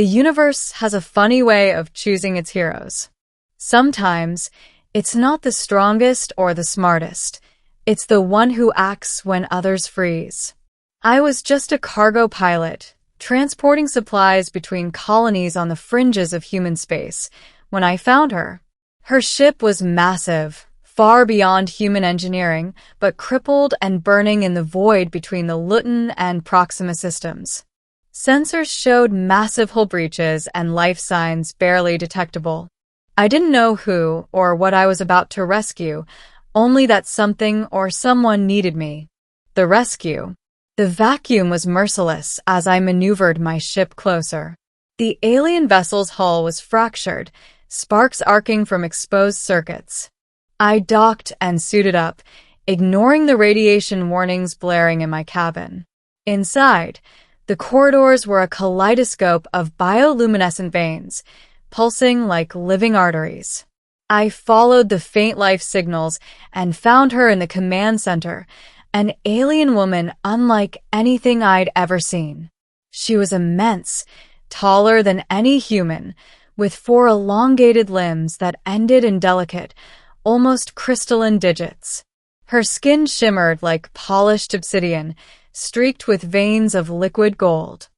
The universe has a funny way of choosing its heroes. Sometimes, it's not the strongest or the smartest. It's the one who acts when others freeze. I was just a cargo pilot, transporting supplies between colonies on the fringes of human space, when I found her. Her ship was massive, far beyond human engineering, but crippled and burning in the void between the Luton and Proxima systems. Sensors showed massive hull breaches and life signs barely detectable. I didn't know who or what I was about to rescue, only that something or someone needed me. The rescue. The vacuum was merciless as I maneuvered my ship closer. The alien vessel's hull was fractured, sparks arcing from exposed circuits. I docked and suited up, ignoring the radiation warnings blaring in my cabin. Inside, the corridors were a kaleidoscope of bioluminescent veins, pulsing like living arteries. I followed the faint life signals and found her in the command center, an alien woman unlike anything I'd ever seen. She was immense, taller than any human, with 4 elongated limbs that ended in delicate, almost crystalline digits. Her skin shimmered like polished obsidian, streaked with veins of liquid gold.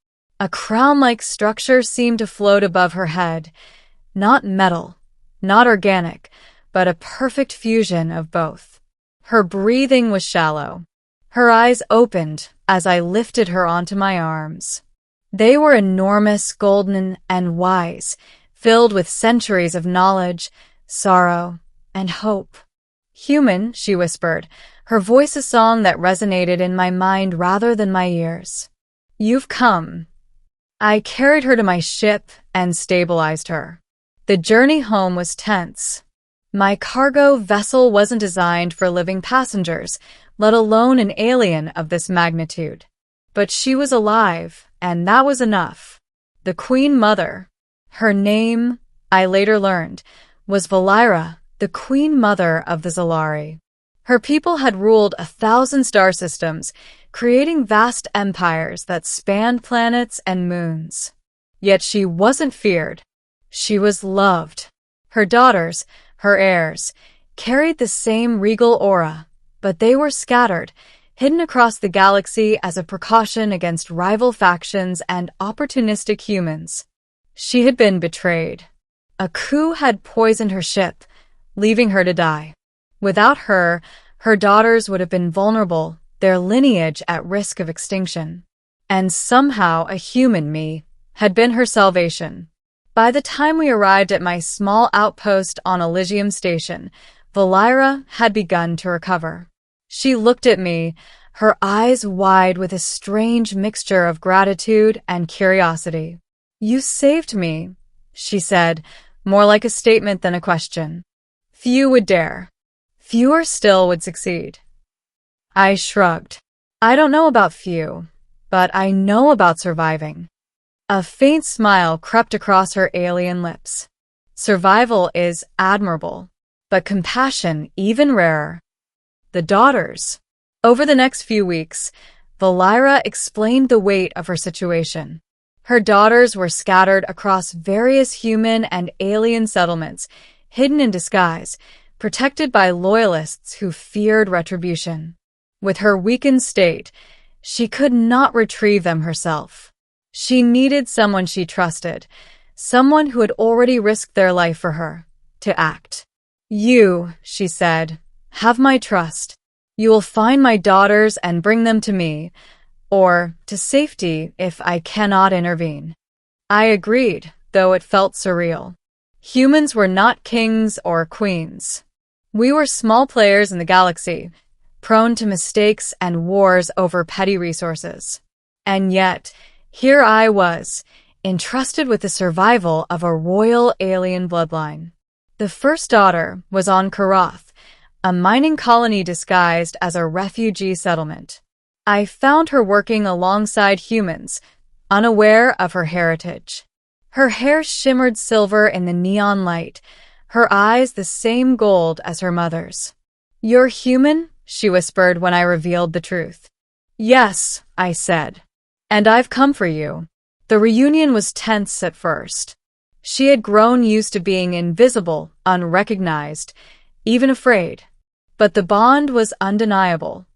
A crown-like structure seemed to float above her head. Not metal, not organic, but a perfect fusion of both. Her breathing was shallow. Her eyes opened as I lifted her onto my arms. They were enormous, golden, and wise, filled with centuries of knowledge, sorrow, and hope. "Human," she whispered, her voice a song that resonated in my mind rather than my ears. "You've come." I carried her to my ship and stabilized her. The journey home was tense. My cargo vessel wasn't designed for living passengers, let alone an alien of this magnitude. But she was alive, and that was enough. The Queen Mother. Her name, I later learned, was Valira, the Queen Mother of the Xelari. Her people had ruled 1,000 star systems, creating vast empires that spanned planets and moons. Yet she wasn't feared. She was loved. Her daughters, her heirs, carried the same regal aura, but they were scattered, hidden across the galaxy as a precaution against rival factions and opportunistic humans. She had been betrayed. A coup had poisoned her ship, leaving her to die. Without her, her daughters would have been vulnerable, their lineage at risk of extinction. And somehow a human me had been her salvation. By the time we arrived at my small outpost on Elysium Station, Valira had begun to recover. She looked at me, her eyes wide with a strange mixture of gratitude and curiosity. "You saved me," she said, more like a statement than a question. "Few would dare. Fewer still would succeed." I shrugged. "I don't know about few, but I know about surviving." A faint smile crept across her alien lips. "Survival is admirable, but compassion even rarer." The daughters. Over the next few weeks, Valira explained the weight of her situation. Her daughters were scattered across various human and alien settlements, hidden in disguise, protected by loyalists who feared retribution. With her weakened state, she could not retrieve them herself. She needed someone she trusted, someone who had already risked their life for her, to act. "You," she said, "have my trust. You will find my daughters and bring them to me, or to safety if I cannot intervene." I agreed, though it felt surreal. Humans were not kings or queens. We were small players in the galaxy, prone to mistakes and wars over petty resources. And yet, here I was, entrusted with the survival of a royal alien bloodline. The first daughter was on Karath, a mining colony disguised as a refugee settlement. I found her working alongside humans, unaware of her heritage. Her hair shimmered silver in the neon light, her eyes the same gold as her mother's. "You're human?" she whispered when I revealed the truth. "Yes," I said. "And I've come for you." The reunion was tense at first. She had grown used to being invisible, unrecognized, even afraid. But the bond was undeniable.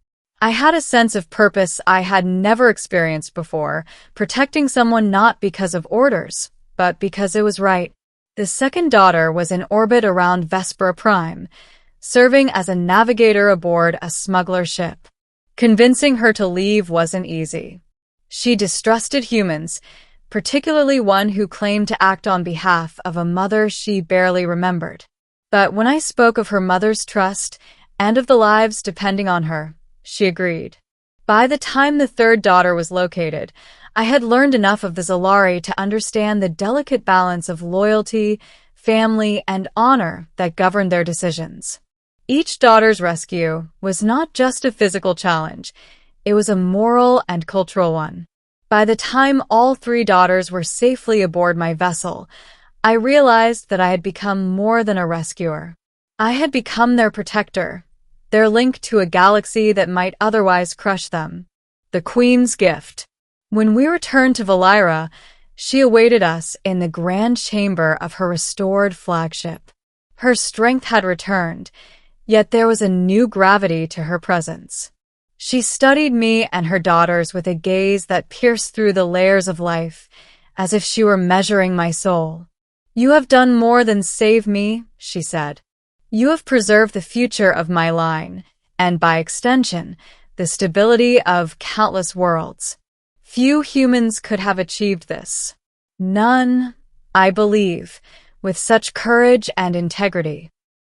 I had a sense of purpose I had never experienced before, protecting someone not because of orders, but because it was right. The second daughter was in orbit around Vespera Prime, serving as a navigator aboard a smuggler ship. Convincing her to leave wasn't easy. She distrusted humans, particularly one who claimed to act on behalf of a mother she barely remembered. But when I spoke of her mother's trust and of the lives depending on her, she agreed. By the time the third daughter was located, I had learned enough of the Xelari to understand the delicate balance of loyalty, family, and honor that governed their decisions. Each daughter's rescue was not just a physical challenge, it was a moral and cultural one. By the time all three daughters were safely aboard my vessel, I realized that I had become more than a rescuer. I had become their protector, their link to a galaxy that might otherwise crush them. The Queen's gift. When we returned to Valira, she awaited us in the grand chamber of her restored flagship. Her strength had returned, yet there was a new gravity to her presence. She studied me and her daughters with a gaze that pierced through the layers of life, as if she were measuring my soul. "You have done more than save me," she said. "You have preserved the future of my line, and by extension, the stability of countless worlds. Few humans could have achieved this. None, I believe, with such courage and integrity."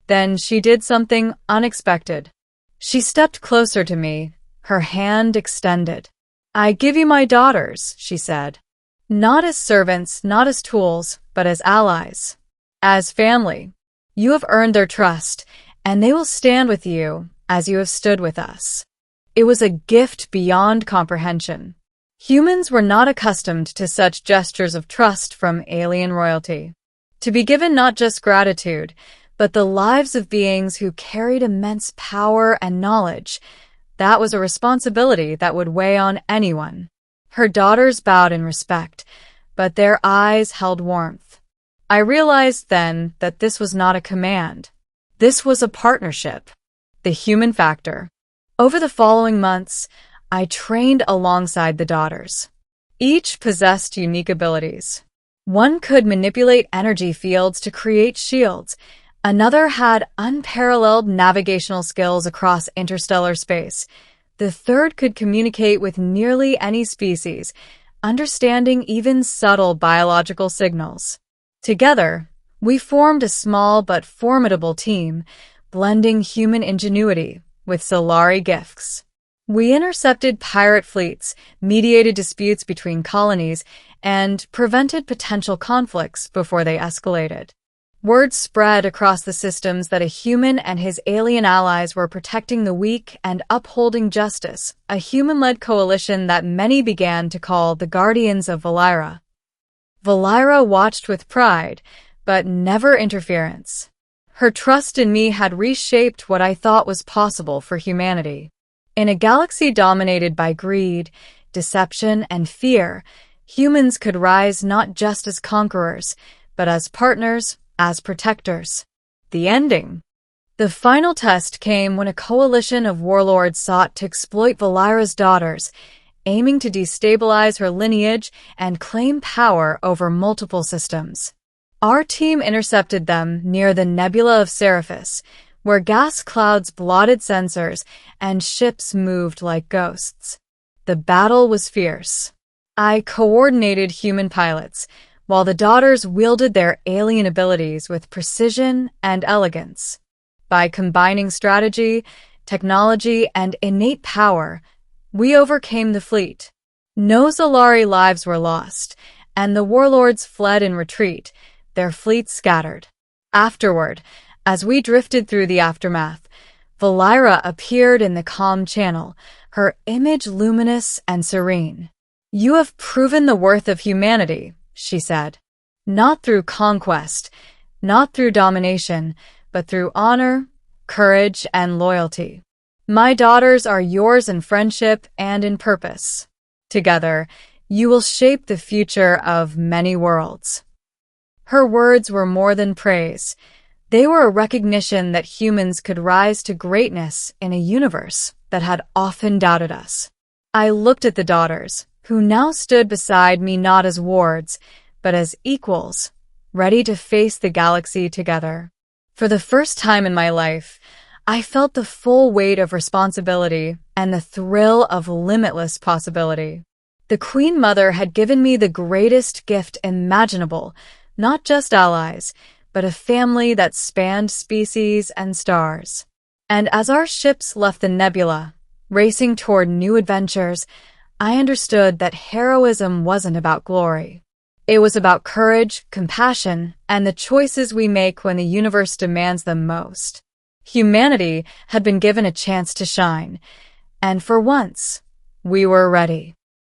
Then she did something unexpected. She stepped closer to me, her hand extended. "I give you my daughters," she said. "Not as servants, not as tools, but as allies. As family. You have earned their trust, and they will stand with you as you have stood with us." It was a gift beyond comprehension. Humans were not accustomed to such gestures of trust from alien royalty. To be given not just gratitude, but the lives of beings who carried immense power and knowledge, that was a responsibility that would weigh on anyone. Her daughters bowed in respect, but their eyes held warmth. I realized then that this was not a command. This was a partnership. The human factor. Over the following months, I trained alongside the daughters. Each possessed unique abilities. One could manipulate energy fields to create shields. Another had unparalleled navigational skills across interstellar space. The third could communicate with nearly any species, understanding even subtle biological signals. Together, we formed a small but formidable team, blending human ingenuity with Xelari gifts. We intercepted pirate fleets, mediated disputes between colonies, and prevented potential conflicts before they escalated. Word spread across the systems that a human and his alien allies were protecting the weak and upholding justice, a human-led coalition that many began to call the Guardians of Valira. Valira watched with pride, but never interference. Her trust in me had reshaped what I thought was possible for humanity. In a galaxy dominated by greed, deception, and fear, humans could rise not just as conquerors, but as partners, as protectors. The ending. The final test came when a coalition of warlords sought to exploit Valira's daughters, aiming to destabilize her lineage and claim power over multiple systems. Our team intercepted them near the Nebula of Seraphis, where gas clouds blotted sensors and ships moved like ghosts. The battle was fierce. I coordinated human pilots, while the daughters wielded their alien abilities with precision and elegance. By combining strategy, technology, and innate power, we overcame the fleet. No Xelari lives were lost, and the warlords fled in retreat, their fleets scattered. Afterward, as we drifted through the aftermath, Valira appeared in the calm channel, her image luminous and serene. "You have proven the worth of humanity," she said. "Not through conquest, not through domination, but through honor, courage, and loyalty. My daughters are yours in friendship and in purpose. Together, You will shape the future of many worlds. Her words were more than praise. They were a recognition that humans could rise to greatness in a universe that had often doubted us. I looked at the daughters, who now stood beside me not as wards, but as equals, ready to face the galaxy together. For the first time in my life, I felt the full weight of responsibility and the thrill of limitless possibility. The Queen Mother had given me the greatest gift imaginable, not just allies, but a family that spanned species and stars. And as our ships left the nebula, racing toward new adventures, I understood that heroism wasn't about glory. It was about courage, compassion, and the choices we make when the universe demands them most. Humanity had been given a chance to shine, and for once, we were ready.